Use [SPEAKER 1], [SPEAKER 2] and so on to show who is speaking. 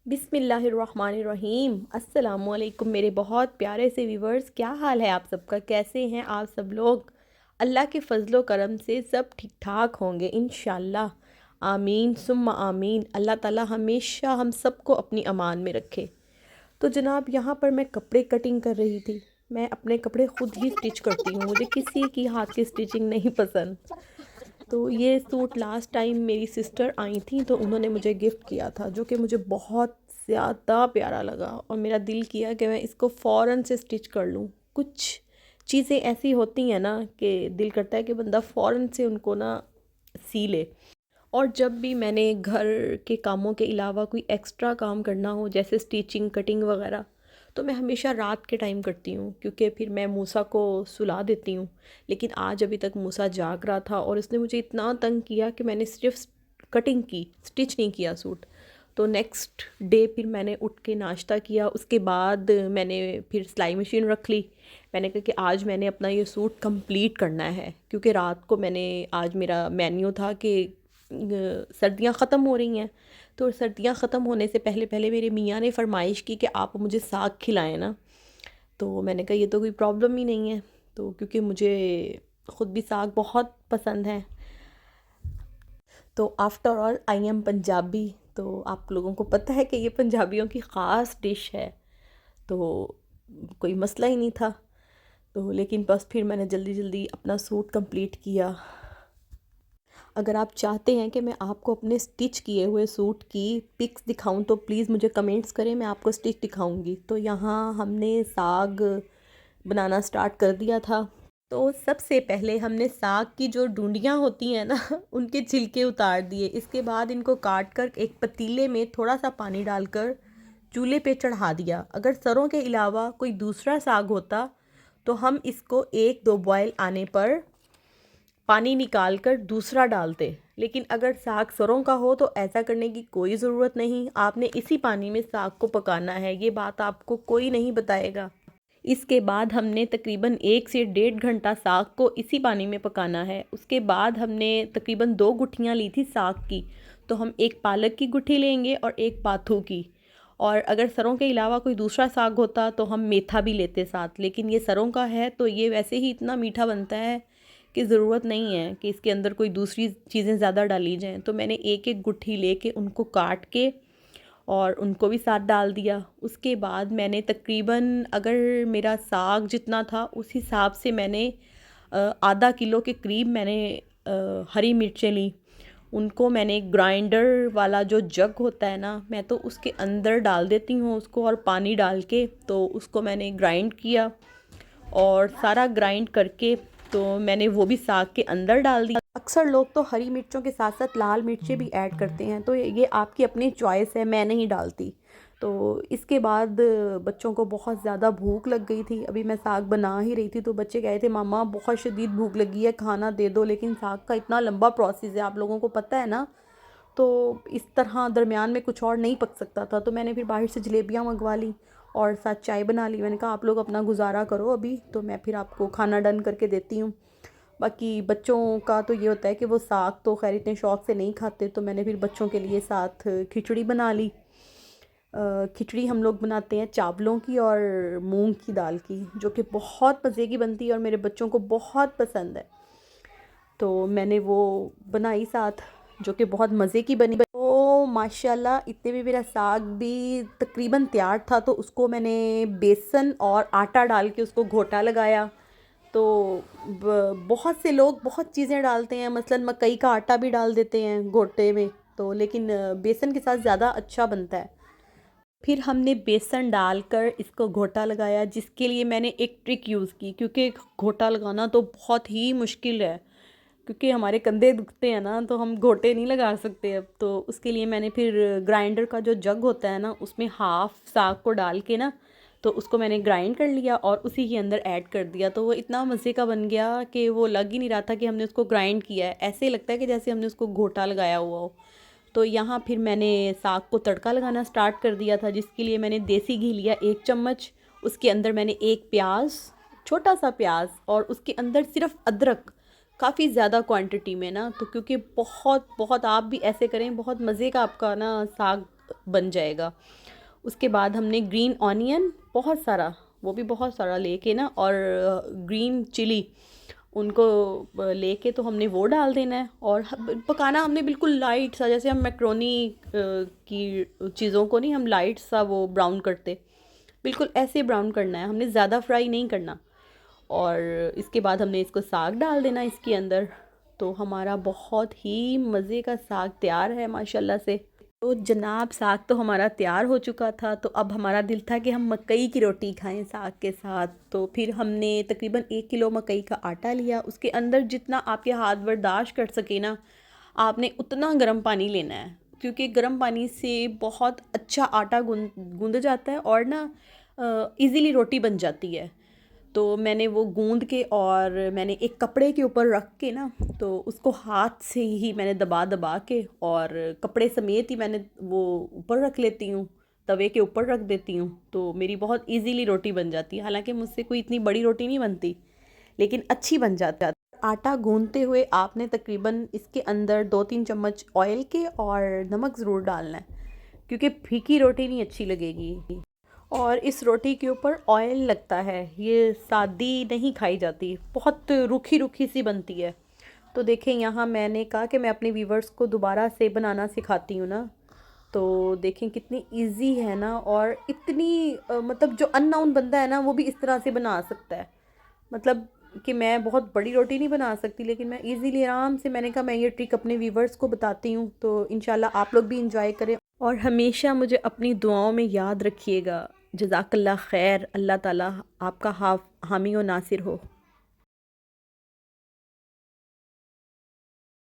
[SPEAKER 1] बिस्मिल्लाहिर्रहमानिर्रहीम। अस्सलामुअलैकुम मेरे बहुत प्यारे से व्यूवर्स, क्या हाल है आप सबका? कैसे हैं आप सब लोग? अल्लाह के फजलो करम से सब ठीक ठाक होंगे इंशाल्लाह। आमीन सुम्मा आमीन। अल्लाह ताला हमेशा हम सबको अपनी अमान में रखे। तो जनाब, यहाँ पर मैं कपड़े कटिंग कर रही थी। मैं अपने कपड़े खुद ही स्टिच करती हूँ, मुझे किसी की हाथ की स्टिचिंग नहीं पसंद। तो ये सूट लास्ट टाइम मेरी सिस्टर आई थी तो उन्होंने मुझे गिफ्ट किया था, जो कि मुझे बहुत ज़्यादा प्यारा लगा और मेरा दिल किया कि मैं इसको फ़ौरन से स्टिच कर लूँ। कुछ चीज़ें ऐसी होती हैं ना कि दिल करता है कि बंदा फ़ौरन से उनको ना सी ले। और जब भी मैंने घर के कामों के अलावा कोई एक्स्ट्रा काम करना हो, जैसे स्टिचिंग कटिंग वगैरह, तो मैं हमेशा रात के टाइम करती हूँ, क्योंकि फिर मैं मूसा को सुला देती हूँ। लेकिन आज अभी तक मूसा जाग रहा था और इसने मुझे इतना तंग किया कि मैंने सिर्फ कटिंग की, स्टिच नहीं किया सूट। तो नेक्स्ट डे फिर मैंने उठ के नाश्ता किया, उसके बाद मैंने फिर सिलाई मशीन रख ली। मैंने कहा कि आज मैंने अपना ये सूट कंप्लीट करना है, क्योंकि रात को मैंने, आज मेरा मेन्यू था कि सर्दियाँ ख़त्म हो रही हैं, तो सर्दियाँ ख़त्म होने से पहले पहले मेरे मियाँ ने फरमाइश की कि आप मुझे साग खिलाएं ना। तो मैंने कहा ये तो कोई प्रॉब्लम ही नहीं है, तो क्योंकि मुझे ख़ुद भी साग बहुत पसंद है। तो after all I am Punjabi, तो आप लोगों को पता है कि ये पंजाबियों की ख़ास डिश है, तो कोई मसला ही नहीं था। तो लेकिन बस फिर मैंने जल्दी जल्दी अपना सूट कंप्लीट किया। अगर आप चाहते हैं कि मैं आपको अपने स्टिच किए हुए सूट की पिक्स दिखाऊं तो प्लीज़ मुझे कमेंट्स करें, मैं आपको स्टिच दिखाऊंगी। तो यहाँ हमने साग बनाना स्टार्ट कर दिया था। तो सबसे पहले हमने साग की जो डूंडियाँ होती हैं ना उनके छिलके उतार दिए। इसके बाद इनको काट कर एक पतीले में थोड़ा सा पानी डालकर चूल्हे पे चढ़ा दिया। अगर सरों के अलावा कोई दूसरा साग होता तो हम इसको एक दो बॉयल आने पर पानी निकाल कर दूसरा डालते, लेकिन अगर साग सरों का हो तो ऐसा करने की कोई ज़रूरत नहीं। आपने इसी पानी में साग को पकाना है, ये बात आपको कोई नहीं बताएगा। इसके बाद हमने तकरीबन 1 से 1.5 घंटा साग को इसी पानी में पकाना है। उसके बाद हमने तकरीबन 2 गुठियाँ ली थी साग की, तो हम एक पालक की गुठी लेंगे और एक पाथू की। और अगर सरों के अलावा कोई दूसरा साग होता तो हम मेथा भी लेते साथ, लेकिन ये सरों का है तो ये वैसे ही इतना मीठा बनता है कि ज़रूरत नहीं है कि इसके अंदर कोई दूसरी चीज़ें ज़्यादा डाली जाएँ। तो मैंने एक एक गुट्ठी लेके उनको काट के और उनको भी साथ डाल दिया। उसके बाद मैंने तकरीबन, अगर मेरा साग जितना था उस हिसाब से मैंने आधा किलो के करीब मैंने हरी मिर्चें ली। उनको मैंने ग्राइंडर वाला जो जग होता है ना, मैं तो उसके अंदर डाल देती हूँ उसको, और पानी डाल के तो उसको मैंने ग्राइंड किया। और सारा ग्राइंड करके तो मैंने वो भी साग के अंदर डाल दी। अक्सर लोग तो हरी मिर्चों के साथ साथ लाल मिर्चें भी ऐड करते हैं, तो ये आपकी अपनी चॉइस है, मैं नहीं डालती। तो इसके बाद बच्चों को बहुत ज़्यादा भूख लग गई थी। अभी मैं साग बना ही रही थी तो बच्चे कहे थे मामा बहुत शदीद भूख लगी है, खाना दे दो। लेकिन साग का इतना लंबा प्रोसेस है, आप लोगों को पता है ना, तो इस तरह दरमियान में कुछ और नहीं पक सकता था। तो मैंने फिर बाहर से जलेबियाँ मंगवा ली और साथ चाय बना ली। मैंने कहा आप लोग अपना गुजारा करो अभी, तो मैं फिर आपको खाना डन करके देती हूँ। बाकी बच्चों का तो ये होता है कि वो साग तो खैर इतने शौक़ से नहीं खाते, तो मैंने फिर बच्चों के लिए साथ खिचड़ी बना ली। खिचड़ी हम लोग बनाते हैं चावलों की और मूंग की दाल की, जो कि बहुत मज़े की बनती है और मेरे बच्चों को बहुत पसंद है। तो मैंने वो बनाई साथ, जो कि बहुत मज़े की बनी। तो माशाल्लाह इतने में मेरा साग भी तकरीबन तैयार था, तो उसको मैंने बेसन और आटा डाल के उसको घोटा लगाया। तो बहुत से लोग बहुत चीज़ें डालते हैं, मसलन मकई का आटा भी डाल देते हैं घोटे में, तो लेकिन बेसन के साथ ज़्यादा अच्छा बनता है। फिर हमने बेसन डालकर इसको घोटा लगाया, जिसके लिए मैंने एक ट्रिक यूज़ की, क्योंकि घोटा लगाना तो बहुत ही मुश्किल है, क्योंकि हमारे कंधे दुखते हैं ना, तो हम घोटे नहीं लगा सकते। अब तो उसके लिए मैंने फिर ग्राइंडर का जो जग होता है ना, उसमें हाफ़ साग को डाल के ना, तो उसको मैंने ग्राइंड कर लिया और उसी के अंदर ऐड कर दिया। तो वो इतना मज़े का बन गया कि वो लग ही नहीं रहा था कि हमने उसको ग्राइंड किया है, ऐसे लगता है कि जैसे हमने उसको घोटा लगाया हुआ हो। तो यहाँ फिर मैंने साग को तड़का लगाना स्टार्ट कर दिया था, जिसके लिए मैंने देसी घी लिया 1 चम्मच। उसके अंदर मैंने एक प्याज, छोटा सा प्याज, और उसके अंदर सिर्फ अदरक, काफ़ी ज़्यादा क्वांटिटी में ना, तो क्योंकि बहुत बहुत आप भी ऐसे करें, बहुत मज़े का आपका ना साग बन जाएगा। उसके बाद हमने ग्रीन ऑनियन बहुत सारा, वो भी बहुत सारा लेके ना, और ग्रीन चिली उनको लेके तो हमने वो डाल देना है। और पकाना हमने बिल्कुल लाइट सा, जैसे हम मैक्रोनी की चीज़ों को नहीं हम लाइट सा वो ब्राउन करते, बिल्कुल ऐसे ब्राउन करना है, हमने ज़्यादा फ्राई नहीं करना। और इसके बाद हमने इसको साग डाल देना इसके अंदर। तो हमारा बहुत ही मज़े का साग तैयार है माशाल्लाह से। तो जनाब साग तो हमारा तैयार हो चुका था, तो अब हमारा दिल था कि हम मकई की रोटी खाएं साग के साथ। तो फिर हमने तकरीबन 1 किलो मकई का आटा लिया, उसके अंदर जितना आपके हाथ बर्दाश्त कर सके ना आपने उतना गर्म पानी लेना है, क्योंकि गर्म पानी से बहुत अच्छा आटा गूंद जाता है और ना इजीली रोटी बन जाती है। तो मैंने वो गूंद के और मैंने एक कपड़े के ऊपर रख के ना, तो उसको हाथ से ही मैंने दबा दबा के और कपड़े समेत ही मैंने वो ऊपर रख लेती हूँ, तवे के ऊपर रख देती हूँ। तो मेरी बहुत इजीली रोटी बन जाती है, हालांकि मुझसे कोई इतनी बड़ी रोटी नहीं बनती लेकिन अच्छी बन जाती है। आटा गूंदते हुए आपने तकरीबन इसके अंदर 2-3 चम्मच ऑयल के और नमक ज़रूर डालना है, क्योंकि फीकी रोटी नहीं अच्छी लगेगी। और इस रोटी के ऊपर ऑयल लगता है, ये सादी नहीं खाई जाती, बहुत रूखी रूखी सी बनती है। तो देखें यहाँ मैंने कहा कि मैं अपने व्यूवर्स को दोबारा से बनाना सिखाती हूँ ना, तो देखें कितनी इजी है ना। और इतनी मतलब जो अननोन बंदा है ना वो भी इस तरह से बना सकता है। मतलब कि मैं बहुत बड़ी रोटी नहीं बना सकती, लेकिन मैं इजीली आराम से, मैंने कहा मैं ये ट्रिक अपने व्यूवर्स को बताती हूँ, तो इंशाल्लाह आप लोग भी इंजॉय करें और हमेशा मुझे अपनी दुआओं में याद रखिएगा। जज़ाकल्लाह खैर, अल्लाह ताला आपका हामी व नासिर हो।